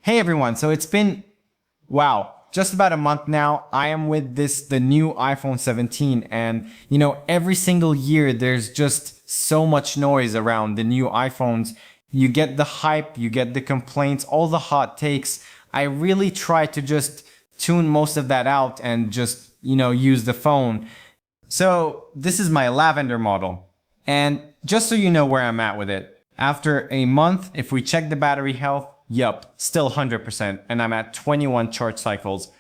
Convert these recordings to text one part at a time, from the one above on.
Hey everyone, so it's been, wow, just about a month now. I am with the new iPhone 17, and every single year there's just so much noise around the new iPhones. You get the hype, you get the complaints, all the hot takes. I really try to just tune most of that out and just, use the phone. So this is my Lavender model. And just so you know where I'm at with it, after a month, if we check the battery health, yup, still 100%, and I'm at 21 charge cycles.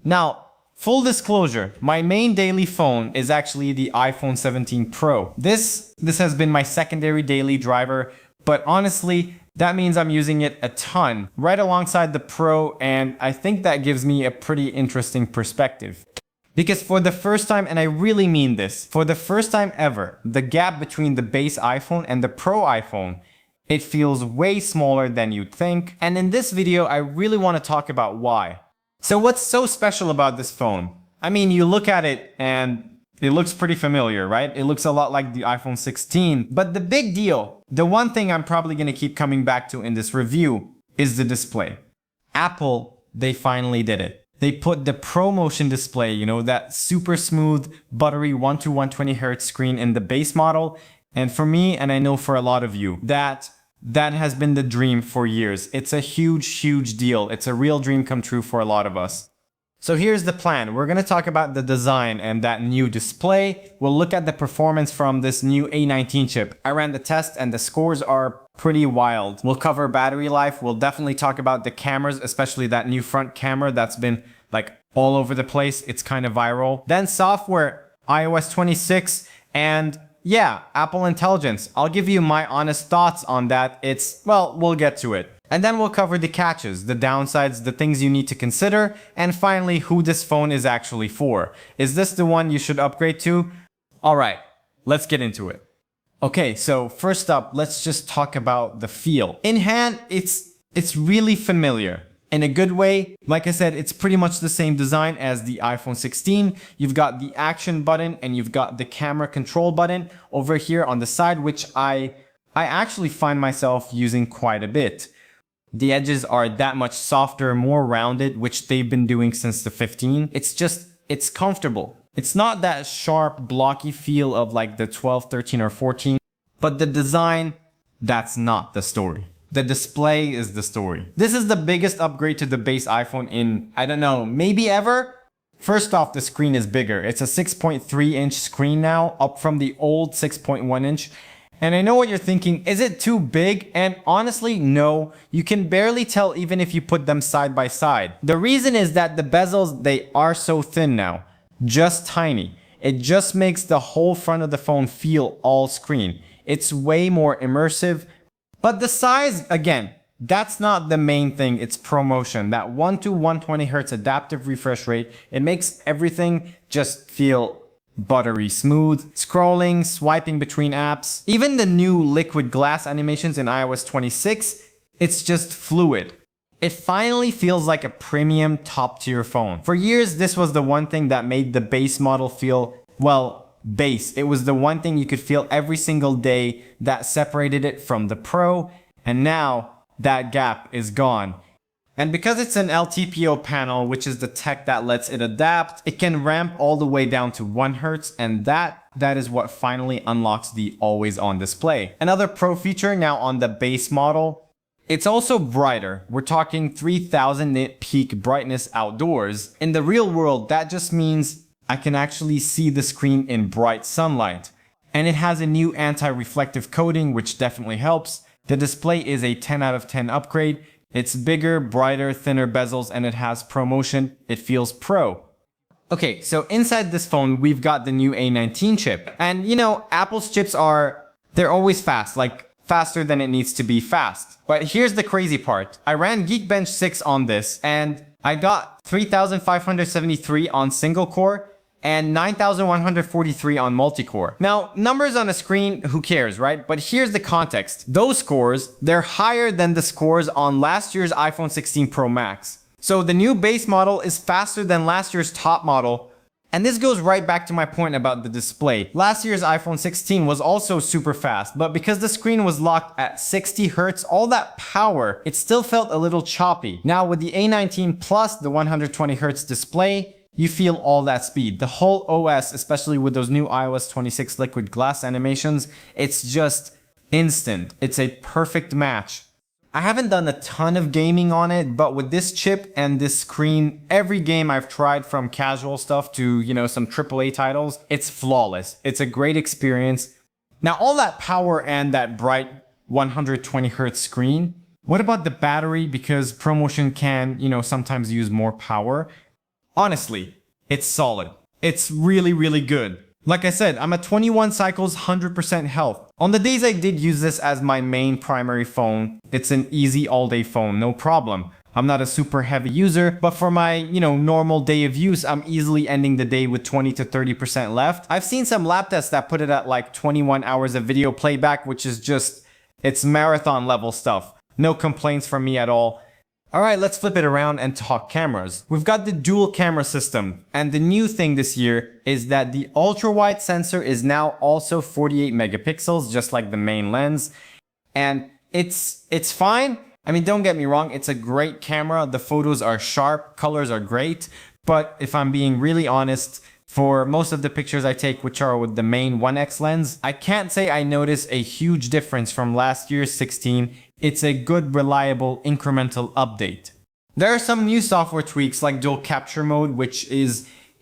Now, full disclosure, my main daily phone is actually the iPhone 17 Pro. This has been my secondary daily driver, but honestly, that means I'm using it a ton, right alongside the Pro, and I think that gives me a pretty interesting perspective. Because for the first time, and I really mean this, for the first time ever, the gap between the base iPhone and the Pro iPhone, it feels way smaller than you'd think. And in this video, I really want to talk about why. So what's so special about this phone? I mean, you look at it and it looks pretty familiar, right? It looks a lot like the iPhone 16. But the big deal, the one thing I'm probably going to keep coming back to in this review is the display. Apple, they finally did it. They put the ProMotion display, that super smooth, buttery 1 to 120 Hz screen in the base model. And for me, and I know for a lot of you, that has been the dream for years. It's a huge, huge deal. It's a real dream come true for a lot of us. So here's the plan. We're going to talk about the design and that new display. We'll look at the performance from this new A19 chip. I ran the test and the scores are pretty wild. We'll cover battery life. We'll definitely talk about the cameras, especially that new front camera that's been like all over the place. It's kind of viral. Then software, iOS 26, and yeah, Apple Intelligence. I'll give you my honest thoughts on that. We'll get to it. And then we'll cover the catches, the downsides, the things you need to consider, and finally, who this phone is actually for. Is this the one you should upgrade to? All right, let's get into it. Okay, so first up, let's just talk about the feel. In hand, it's really familiar. In a good way, like I said, it's pretty much the same design as the iPhone 16. You've got the action button and you've got the camera control button over here on the side, which I actually find myself using quite a bit. The edges are that much softer, more rounded, which they've been doing since the 15. It's comfortable. It's not that sharp, blocky feel of like the 12, 13, or 14, but the design, that's not the story. The display is the story. This is the biggest upgrade to the base iPhone in, I don't know, maybe ever? First off, the screen is bigger. It's a 6.3 inch screen now, up from the old 6.1 inch. And I know what you're thinking, is it too big? And honestly, no. You can barely tell even if you put them side by side. The reason is that the bezels, they are so thin now. Just tiny. It just makes the whole front of the phone feel all screen. It's way more immersive. But the size, again, that's not the main thing. It's ProMotion. That 1 to 120 Hz adaptive refresh rate, it makes everything just feel buttery smooth. Scrolling, swiping between apps, even the new liquid glass animations in iOS 26, it's just fluid. It finally feels like a premium top-tier phone. For years, this was the one thing that made the base model feel, base. It was the one thing you could feel every single day that separated it from the Pro, and now that gap is gone. And because it's an LTPO panel, which is the tech that lets it adapt, it can ramp all the way down to 1 Hz, and that is what finally unlocks the always-on display. Another Pro feature now on the base model, it's also brighter. We're talking 3000 nit peak brightness outdoors. In the real world, that just means I can actually see the screen in bright sunlight. And it has a new anti-reflective coating, which definitely helps. The display is a 10 out of 10 upgrade. It's bigger, brighter, thinner bezels, and it has ProMotion. It feels pro. Okay, so inside this phone, we've got the new A19 chip. And Apple's chips they're always fast, like faster than it needs to be fast. But here's the crazy part. I ran Geekbench 6 on this, and I got 3573 on single core, and 9143 on multi-core. Now, numbers on a screen, who cares, right? But here's the context. Those scores, they're higher than the scores on last year's iPhone 16 Pro Max. So the new base model is faster than last year's top model, And this goes right back to my point about the display. Last year's iPhone 16 was also super fast, but because the screen was locked at 60 Hz, all that power, it still felt a little choppy. Now with the A19 Plus, the 120 Hz display, you feel all that speed. The whole OS, especially with those new iOS 26 liquid glass animations, it's just instant. It's a perfect match. I haven't done a ton of gaming on it, but with this chip and this screen, every game I've tried from casual stuff to, some AAA titles, it's flawless. It's a great experience. Now, all that power and that bright 120 Hz screen, what about the battery? Because ProMotion can, sometimes use more power. Honestly, it's solid. It's really, really good. Like I said, I'm at 21 cycles, 100% health. On the days I did use this as my main primary phone, it's an easy all-day phone, no problem. I'm not a super heavy user, but for my, normal day of use, I'm easily ending the day with 20 to 30% left. I've seen some lab tests that put it at like 21 hours of video playback, which is just, it's marathon level stuff. No complaints from me at all. Alright, let's flip it around and talk cameras. We've got the dual camera system, and the new thing this year is that the ultra-wide sensor is now also 48 megapixels, just like the main lens. And it's fine. I mean, don't get me wrong, it's a great camera. The photos are sharp, colors are great. But if I'm being really honest, for most of the pictures I take, which are with the main 1x lens, I can't say I notice a huge difference from last year's 16. It's a good, reliable, incremental update. There are some new software tweaks like dual capture mode,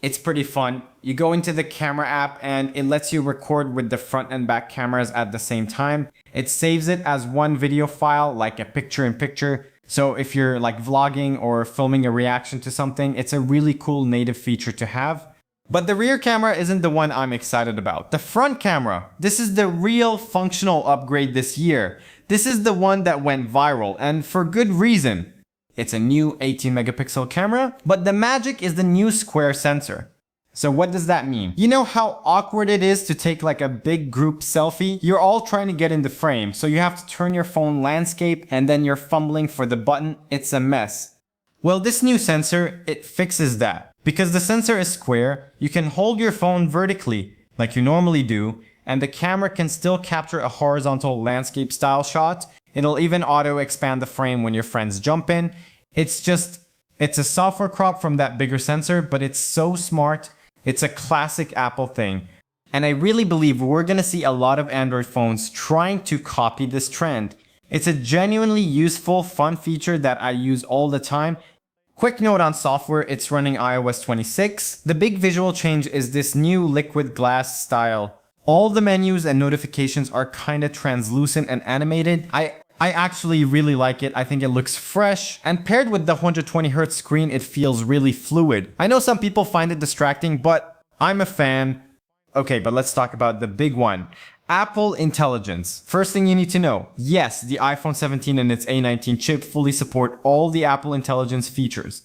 it's pretty fun. You go into the camera app and it lets you record with the front and back cameras at the same time. It saves it as one video file, like a picture-in-picture. So if you're like vlogging or filming a reaction to something, it's a really cool native feature to have. But the rear camera isn't the one I'm excited about. The front camera, this is the real functional upgrade this year. This is the one that went viral, and for good reason. It's a new 18 megapixel camera, but the magic is the new square sensor. So what does that mean? You know how awkward it is to take like a big group selfie? You're all trying to get in the frame, so you have to turn your phone landscape and then you're fumbling for the button. It's a mess. Well, this new sensor, it fixes that. Because the sensor is square, you can hold your phone vertically, like you normally do, and the camera can still capture a horizontal landscape style shot. It'll even auto expand the frame when your friends jump in. It's a software crop from that bigger sensor, but it's so smart. It's a classic Apple thing. And I really believe we're gonna see a lot of Android phones trying to copy this trend. It's a genuinely useful, fun feature that I use all the time. Quick note on software, it's running iOS 26. The big visual change is this new liquid glass style. All the menus and notifications are kinda translucent and animated. I actually really like it. I think it looks fresh. And paired with the 120 Hz screen, it feels really fluid. I know some people find it distracting, but I'm a fan. Okay, but let's talk about the big one. Apple Intelligence. First thing you need to know, yes, the iPhone 17 and its A19 chip fully support all the Apple Intelligence features.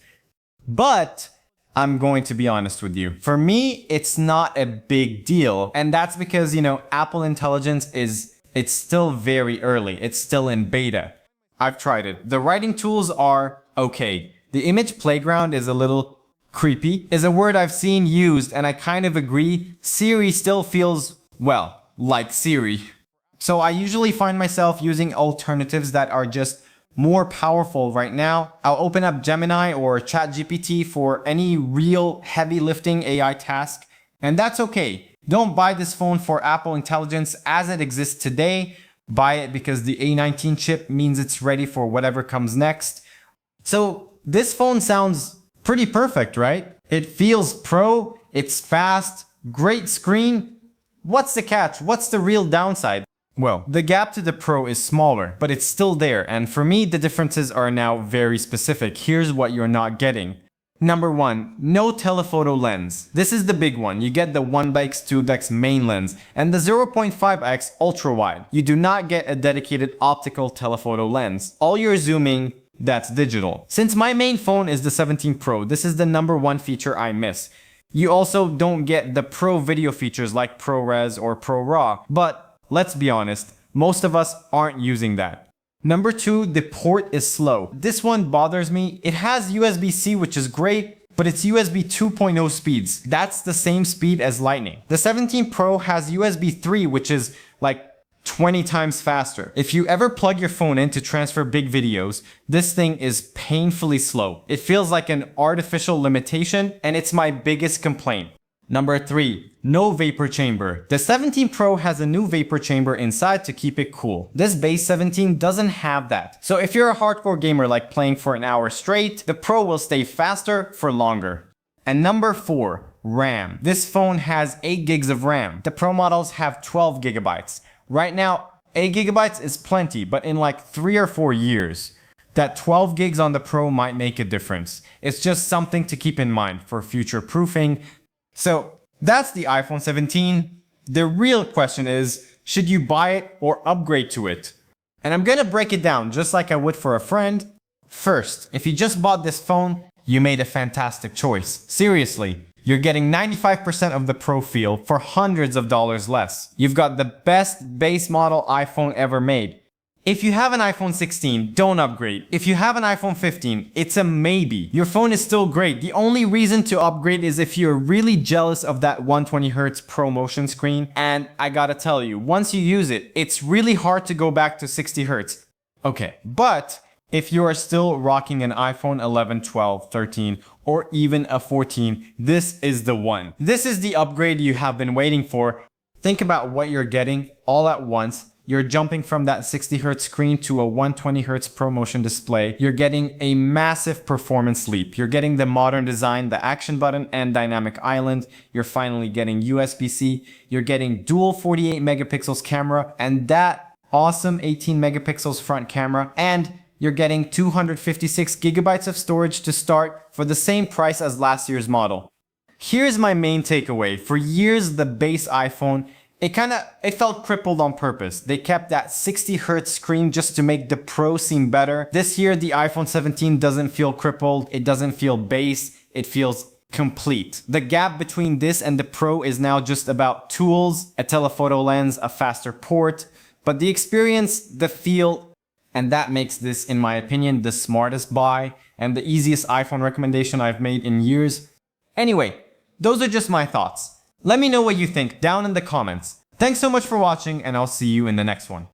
But I'm going to be honest with you. For me, it's not a big deal. And that's because, Apple Intelligence it's still very early. It's still in beta. I've tried it. The writing tools are okay. The image playground is a little creepy, is a word I've seen used, and I kind of agree. Siri still feels, well, like Siri. So I usually find myself using alternatives that are just more powerful right now. I'll open up Gemini or ChatGPT for any real heavy lifting AI task, and that's okay. Don't buy this phone for Apple Intelligence as it exists today. Buy it because the A19 chip means it's ready for whatever comes next. So this phone sounds pretty perfect, right? It feels pro, it's fast, great screen. What's the catch? What's the real downside? Well, the gap to the Pro is smaller, but it's still there, and for me, the differences are now very specific. Here's what you're not getting. Number 1, no telephoto lens. This is the big one. You get the 1x, 2x main lens, and the 0.5x ultra wide. You do not get a dedicated optical telephoto lens. All your zooming, that's digital. Since my main phone is the 17 Pro, this is the number 1 feature I miss. You also don't get the Pro video features like ProRes or ProRAW, but let's be honest, most of us aren't using that. Number 2, the port is slow. This one bothers me. It has USB-C, which is great, but it's USB 2.0 speeds. That's the same speed as Lightning. The 17 Pro has USB 3, which is like 20 times faster. If you ever plug your phone in to transfer big videos, this thing is painfully slow. It feels like an artificial limitation, and it's my biggest complaint. Number 3, no vapor chamber. The 17 Pro has a new vapor chamber inside to keep it cool. This base 17 doesn't have that. So if you're a hardcore gamer like playing for an hour straight, the Pro will stay faster for longer. And number 4, RAM. This phone has 8 gigs of RAM. The Pro models have 12 gigabytes. Right now, 8 gigabytes is plenty, but in like 3 or 4 years, that 12 gigs on the Pro might make a difference. It's just something to keep in mind for future proofing. So that's the iPhone 17. The real question is, should you buy it or upgrade to it? And I'm gonna break it down just like I would for a friend. First, if you just bought this phone, you made a fantastic choice. Seriously, you're getting 95% of the Pro feel for hundreds of dollars less. You've got the best base model iPhone ever made. If you have an iPhone 16, don't upgrade. If you have an iPhone 15, it's a maybe. Your phone is still great. The only reason to upgrade is if you're really jealous of that 120Hz ProMotion screen. And I gotta tell you, once you use it, it's really hard to go back to 60Hz. Okay, but if you are still rocking an iPhone 11, 12, 13, or even a 14, this is the one. This is the upgrade you have been waiting for. Think about what you're getting all at once. You're jumping from that 60Hz screen to a 120Hz ProMotion display. You're getting a massive performance leap. You're getting the modern design, the action button, and dynamic island. You're finally getting USB-C. You're getting dual 48 megapixels camera and that awesome 18 megapixels front camera. And you're getting 256 gigabytes of storage to start for the same price as last year's model. Here's my main takeaway. For years, the base iPhone, it felt crippled on purpose. They kept that 60Hz screen just to make the Pro seem better. This year, the iPhone 17 doesn't feel crippled. It doesn't feel base. It feels complete. The gap between this and the Pro is now just about tools, a telephoto lens, a faster port, but the experience, the feel, and that makes this, in my opinion, the smartest buy and the easiest iPhone recommendation I've made in years. Anyway, those are just my thoughts. Let me know what you think down in the comments. Thanks so much for watching, and I'll see you in the next one.